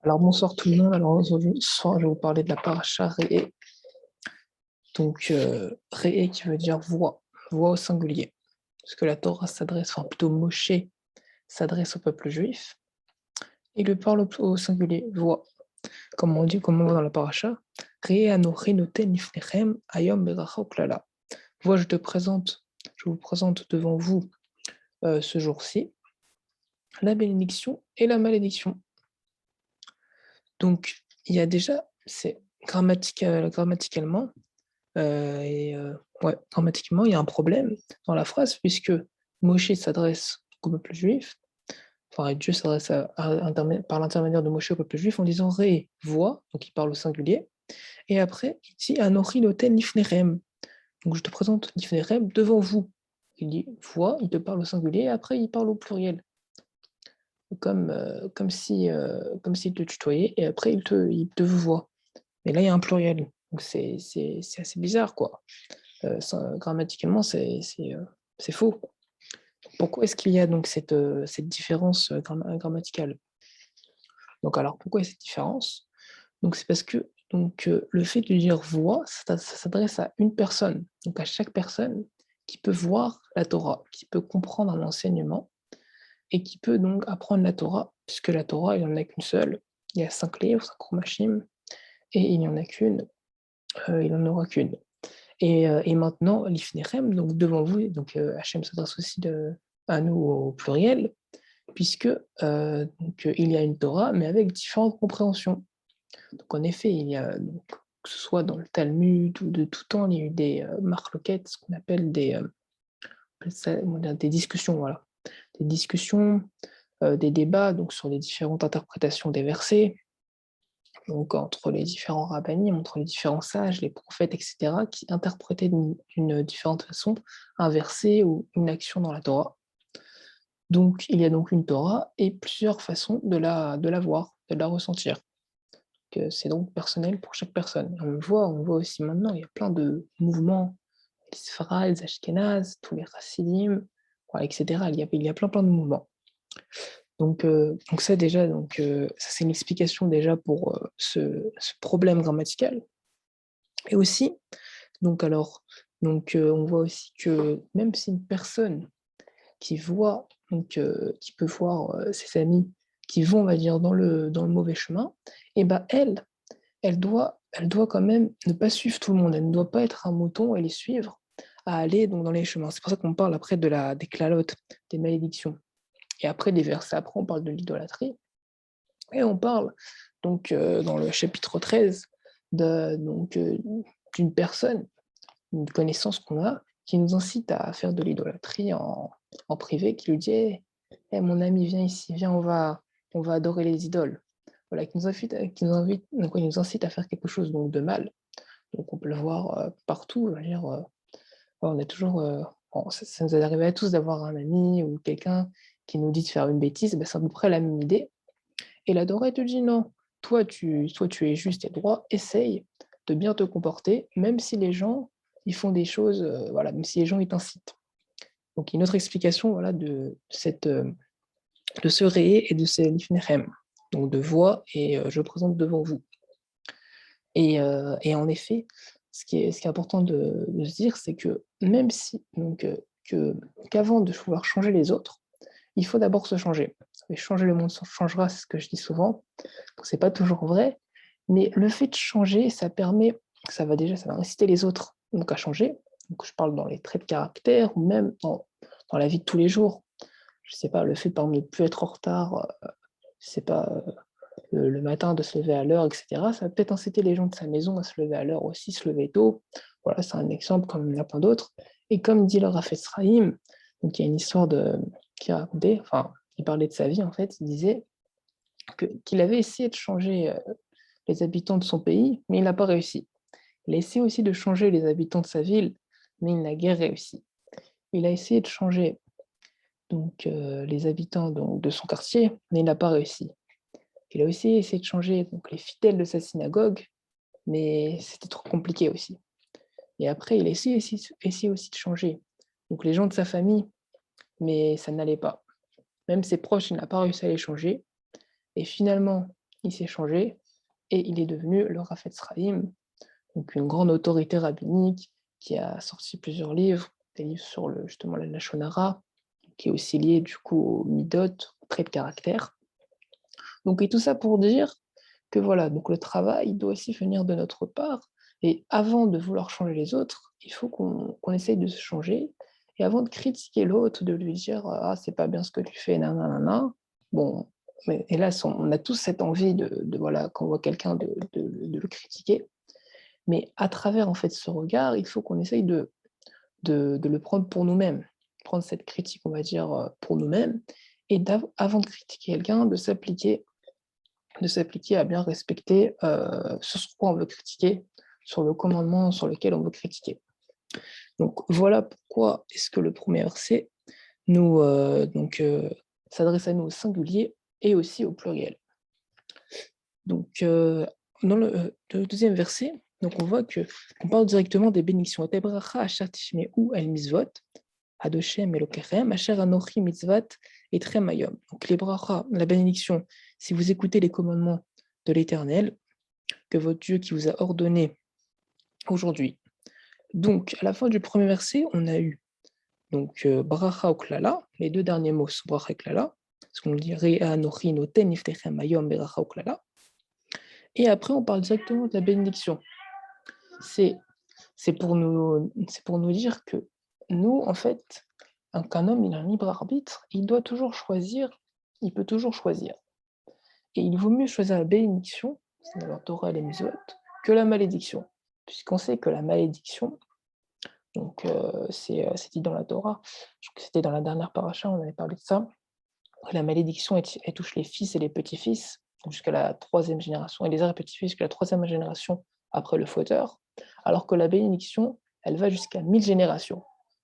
Alors bonsoir tout le monde. Alors aujourd'hui soir, je vais vous parler de la paracha Re'e. Donc Re'e qui veut dire voix, voix au singulier. Parce que la Torah s'adresse, enfin plutôt Moshe s'adresse au peuple juif et le parle au singulier, voix. Comme on dit, comme on voit dans la paracha, Re'e anochi noten lifnechem ayom beracha uklala. Voix, je vous présente devant vous ce jour-ci la bénédiction et la malédiction. Donc il y a déjà, c'est grammaticalement. Grammatiquement, il y a un problème dans la phrase, puisque Moshe s'adresse au peuple juif, enfin, Dieu s'adresse par l'intermédiaire de Moshe au peuple juif en disant Ré, voix, donc il parle au singulier, et après, il dit Anochi noten lifnerem, donc je te présente lifnerem devant vous. Il dit voix, il te parle au singulier, et après, il parle au pluriel, comme s'il te tutoyait, et après, il te voit. Mais là, il y a un pluriel, donc c'est assez bizarre, quoi. Grammaticalement, c'est faux. Pourquoi est-ce qu'il y a donc cette différence grammaticale? Donc, alors, pourquoi il y a cette différence? Donc, c'est parce que le fait de dire voix, ça s'adresse à une personne, donc à chaque personne qui peut voir la Torah, qui peut comprendre un enseignement et qui peut donc apprendre la Torah, puisque la Torah, il n'y en a qu'une seule. Il y a 5 livres, 5 chromatim, et il n'y en a qu'une, il n'en aura qu'une. Et maintenant, l'ifnerem, donc devant vous, donc Hachem s'adresse aussi à nous au pluriel, puisque il y a une Torah, mais avec différentes compréhensions. Donc en effet, il y a, donc, que ce soit dans le Talmud ou de tout temps, il y a eu des marloquettes, ce qu'on appelle des discussions, voilà. Des discussions, des débats donc, sur les différentes interprétations des versets, donc entre les différents rabbinim, entre les différents sages, les prophètes, etc., qui interprétaient d'une différente façon un verset ou une action dans la Torah. Donc, il y a donc une Torah et plusieurs façons de la voir, de la ressentir. C'est donc personnel pour chaque personne. On voit aussi maintenant, il y a plein de mouvements, les Sfarad, les Ashkénazes, tous les Chassidim, voilà, etc. Il y a plein de mouvements. Donc ça déjà, ça c'est une explication déjà pour ce problème grammatical. Et aussi, on voit aussi que même si une personne qui peut voir ses amis qui vont, on va dire, dans le mauvais chemin, et ben elle doit quand même ne pas suivre tout le monde. Elle ne doit pas être un mouton et les suivre à aller donc dans les chemins. C'est pour ça qu'on parle après des clalotes, des malédictions. Et après des versets après, on parle de l'idolâtrie. Et on parle dans le chapitre 13 d'une personne, une connaissance qu'on a, qui nous incite à faire de l'idolâtrie en privé, qui lui dit mon ami, viens ici, viens, on va adorer les idoles. Voilà, qui nous incite à faire quelque chose donc, de mal. Donc on peut le voir partout. Je veux dire, on est toujours. Bon, ça nous est arrivé à tous d'avoir un ami ou quelqu'un qui nous dit de faire une bêtise, ben, c'est à peu près la même idée. Et la Torah te dit non, toi tu es juste et droit, essaye de bien te comporter, même si les gens ils font des choses, voilà, même si les gens ils t'incitent. Donc une autre explication voilà, de ce ré et de ce lifnechem, donc de voix, et je présente devant vous. Et en effet, ce qui est important de se dire, c'est que même si, qu'avant de pouvoir changer les autres, il faut d'abord se changer. Et changer le monde changera, c'est ce que je dis souvent. C'est pas toujours vrai, mais le fait de changer, ça va inciter les autres donc à changer. Donc je parle dans les traits de caractère ou même dans la vie de tous les jours. Je sais pas, le fait par exemple de ne plus être en retard, je sais pas, le matin de se lever à l'heure, etc. Ça va peut-être inciter les gens de sa maison à se lever à l'heure aussi, se lever tôt. Voilà, c'est un exemple comme il y en a plein d'autres. Et comme dit le Rav Sraïm, donc il y a une histoire qui racontait, enfin, il parlait de sa vie en fait, il disait qu'il avait essayé de changer les habitants de son pays, mais il n'a pas réussi. Il a essayé aussi de changer les habitants de sa ville, mais il n'a guère réussi. Il a essayé de changer les habitants de son quartier, mais il n'a pas réussi. Il a aussi essayé de changer les fidèles de sa synagogue, mais c'était trop compliqué aussi. Et après, il a essayé aussi de changer les gens de sa famille, mais ça n'allait pas. Même ses proches, il n'a pas réussi à les changer. Et finalement, il s'est changé et il est devenu le Rafetz Chaim, donc une grande autorité rabbinique qui a sorti plusieurs livres, des livres sur justement la Lachon Hara, qui est aussi lié du coup au Midot, au trait de caractère. Donc, et tout ça pour dire que voilà, donc le travail doit aussi venir de notre part. Et avant de vouloir changer les autres, il faut qu'on essaye de se changer. Et avant de critiquer l'autre, de lui dire ah, c'est pas bien ce que tu fais, nanana, bon, mais hélas, on a tous cette envie voilà, quand on voit quelqu'un de le critiquer. Mais à travers en fait ce regard, il faut qu'on essaye de le prendre pour nous-mêmes, prendre cette critique, on va dire, pour nous-mêmes, et avant de critiquer quelqu'un, de s'appliquer à bien respecter ce sur quoi on veut critiquer, sur le commandement sur lequel on veut critiquer. Donc voilà pourquoi est-ce que le premier verset s'adresse à nous au singulier et aussi au pluriel. Donc dans le deuxième verset, donc on voit qu'on parle directement des bénédictions. ou el misvot, Adoshem Elokechem, Asher Anochi Mitzvat et Tremayom. Donc les bracha, la bénédiction, si vous écoutez les commandements de l'Éternel, que votre Dieu qui vous a ordonné aujourd'hui. Donc à la fin du premier verset, on a eu donc bracha ou klala, les deux derniers mots sont bracha et klala, ce qu'on dit Rea Anochi Noten Iftechem Ayom Beracha ou klala. Et après on parle directement de la bénédiction. C'est pour nous dire que nous, en fait, qu'un homme, il a un libre arbitre, il doit toujours choisir, il peut toujours choisir. Et il vaut mieux choisir la bénédiction, c'est la Torah et les Mitzvot, que la malédiction. Puisqu'on sait que la malédiction, donc c'est dit dans la Torah, je crois que c'était dans la dernière paracha, on avait parlé de ça, la malédiction, elle touche les fils et les petits-fils, jusqu'à la troisième génération, et les petits-fils jusqu'à la troisième génération après le fauteur, alors que la bénédiction, elle va jusqu'à 1000 générations.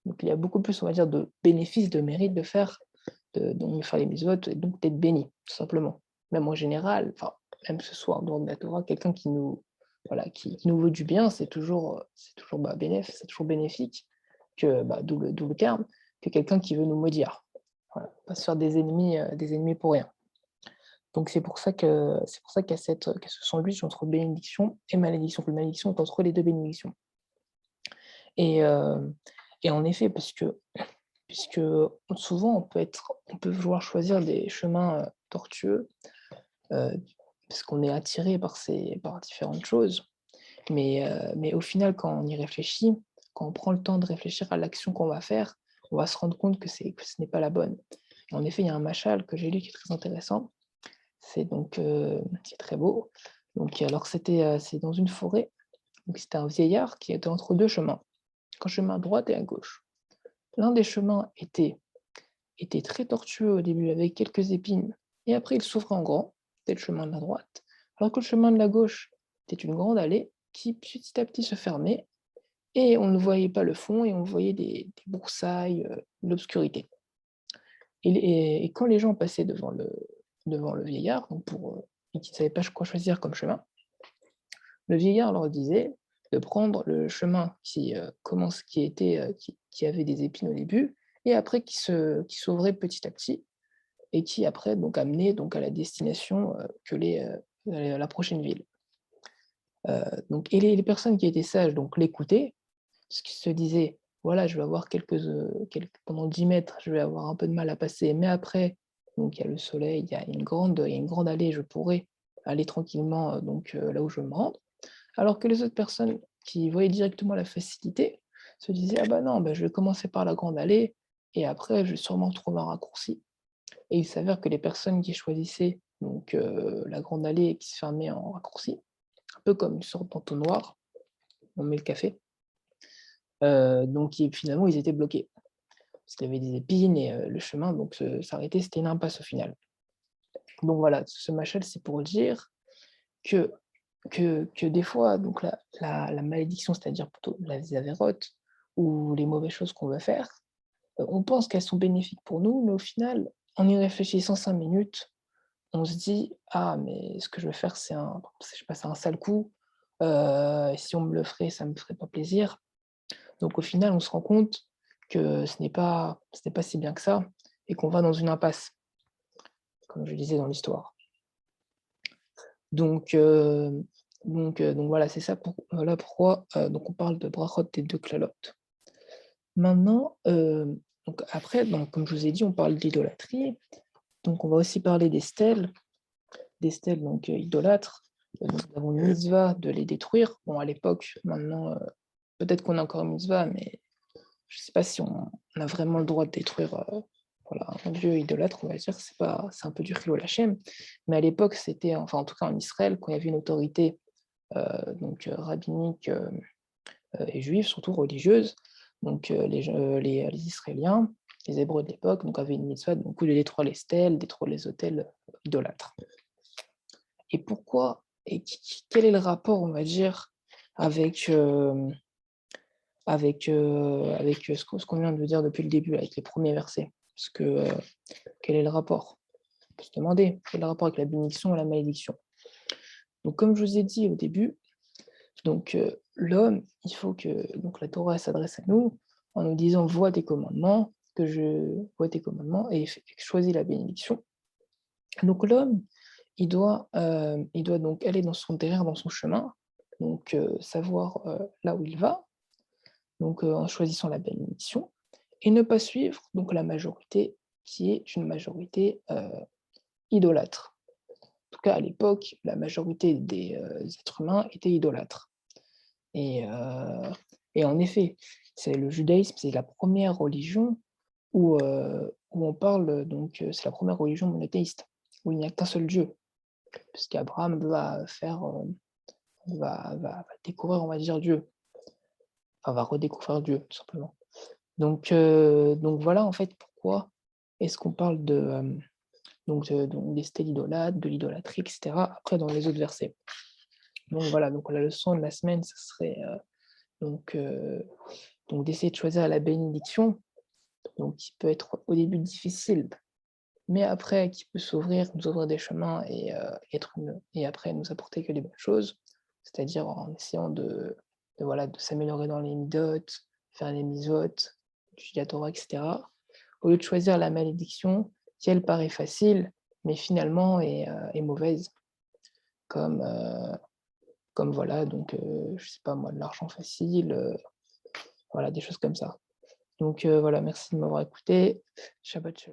Donc il y a beaucoup plus, on va dire, de bénéfices, de mérites de faire les mitzvot et donc d'être béni, tout simplement. Même en général, enfin, même ce soit en dehors de la Torah, quelqu'un qui nous, voilà, qui nous veut du bien, c'est toujours c'est toujours bénéfique, que, d'où le terme, que quelqu'un qui veut nous maudire. Voilà, pas se faire des ennemis pour rien. Donc c'est pour ça qu'il y a ce sandwich entre bénédiction et malédiction. La malédiction est entre les deux bénédictions. Et en effet, puisque souvent on peut vouloir choisir des chemins tortueux, parce qu'on est attiré par différentes choses. Mais au final, quand on y réfléchit, quand on prend le temps de réfléchir à l'action qu'on va faire, on va se rendre compte que ce n'est pas la bonne. Et en effet, il y a un machal que j'ai lu qui est très intéressant. C'est très beau. Donc, alors c'est dans une forêt. Donc, c'était un vieillard qui était entre deux chemins, un chemin à droite et à gauche. L'un des chemins était très tortueux au début, avec quelques épines, et après il s'ouvrait en grand, c'était le chemin de la droite, alors que le chemin de la gauche était une grande allée qui petit à petit se fermait, et on ne voyait pas le fond, et on voyait des broussailles, de l'obscurité. Et quand les gens passaient devant le vieillard, et qu'ils ne savaient pas quoi choisir comme chemin, le vieillard leur disait de prendre le chemin qui avait des épines au début, et après qui s'ouvrait petit à petit, et qui après donc amenait donc à la destination la prochaine ville. Donc, et les personnes qui étaient sages donc l'écoutaient, parce qu'ils se disaient voilà, je vais avoir pendant 10 mètres, je vais avoir un peu de mal à passer, mais après, donc il y a le soleil, il y a une grande allée, je pourrais aller tranquillement là où je veux me rendre. Alors que les autres personnes qui voyaient directement la facilité se disaient ah bah non, bah, je vais commencer par la grande allée et après je vais sûrement trouver un raccourci. Et il s'avère que les personnes qui choisissaient donc la grande allée et qui se fermait en raccourci, un peu comme une sorte d'entonnoir, on met le café, finalement ils étaient bloqués. Parce qu'il y avait des épines et le chemin donc s'arrêtait, c'était une impasse au final. Donc voilà, ce machal, c'est pour dire que des fois, donc la malédiction, c'est-à-dire plutôt les avérotes ou les mauvaises choses qu'on veut faire, on pense qu'elles sont bénéfiques pour nous, mais au final, en y réfléchissant 5 minutes, on se dit: «Ah mais ce que je veux faire, je sais pas, c'est un sale coup, et si on me le ferait, ça me ferait pas plaisir». Donc au final, on se rend compte que ce n'est pas si bien que ça et qu'on va dans une impasse, comme je disais dans l'histoire. Donc, donc voilà, c'est ça voilà pourquoi, donc on parle de brachot et de klalot. Maintenant, donc après, donc comme je vous ai dit, on parle d'idolâtrie, donc on va aussi parler des stèles donc idolâtres. Donc nous avons une mitzvah de les détruire. Bon, à l'époque, maintenant, peut-être qu'on a encore une mitzvah, mais je ne sais pas si on a vraiment le droit de détruire, voilà, un dieu idolâtre, on va dire. C'est un peu du chillul Hashem. Mais à l'époque, c'était, enfin en tout cas en Israël, quand il y avait une autorité donc rabbinique et juive, surtout religieuse, donc les Israéliens, les Hébreux de l'époque, donc avaient une mitzvah donc, de détruire les stèles, détruire les autels idolâtres. Et pourquoi et quel est le rapport, on va dire, avec, avec ce qu'on vient de dire depuis le début, avec les premiers versets? Parce que quel est le rapport? On peut se demander, quel est le rapport avec la bénédiction et la malédiction? Donc comme je vous ai dit au début, donc l'homme, il faut que donc la Torah s'adresse à nous en nous disant: «Vois tes commandements, que je vois tes commandements et choisis la bénédiction». Donc l'homme, il doit donc aller dans son derrière, dans son chemin, donc savoir, là où il va, donc en choisissant la bénédiction et ne pas suivre donc la majorité qui est une majorité, idolâtre. En tout cas à l'époque, la majorité des, êtres humains étaient idolâtres et heu et en effet, c'est le judaïsme, c'est la première religion où on parle donc c'est la première religion monothéiste, où il n'y a qu'un seul Dieu. Puisqu'Abraham va faire, va découvrir, on va dire, Dieu, enfin, va redécouvrir Dieu, tout simplement. Donc voilà, en fait, pourquoi est-ce qu'on parle de, donc des stèles idolâtres, de l'idolâtrie, et cetera, après dans les autres versets. Donc voilà, donc la leçon de la semaine, ce serait, donc heu, donc d'essayer de choisir la bénédiction, donc qui peut être au début difficile, mais après qui peut nous ouvrir des chemins et après nous apporter que des bonnes choses. C'est-à-dire en essayant voilà, de s'améliorer dans les midot, faire les mitzvot, étudier la Torah et cetera. Au lieu de choisir la malédiction qui elle paraît facile, mais finalement est mauvaise comme, comme voilà donc je sais pas moi, de l'argent facile, voilà des choses comme ça. Donc voilà, merci de m'avoir écouté. Shabbat shalom.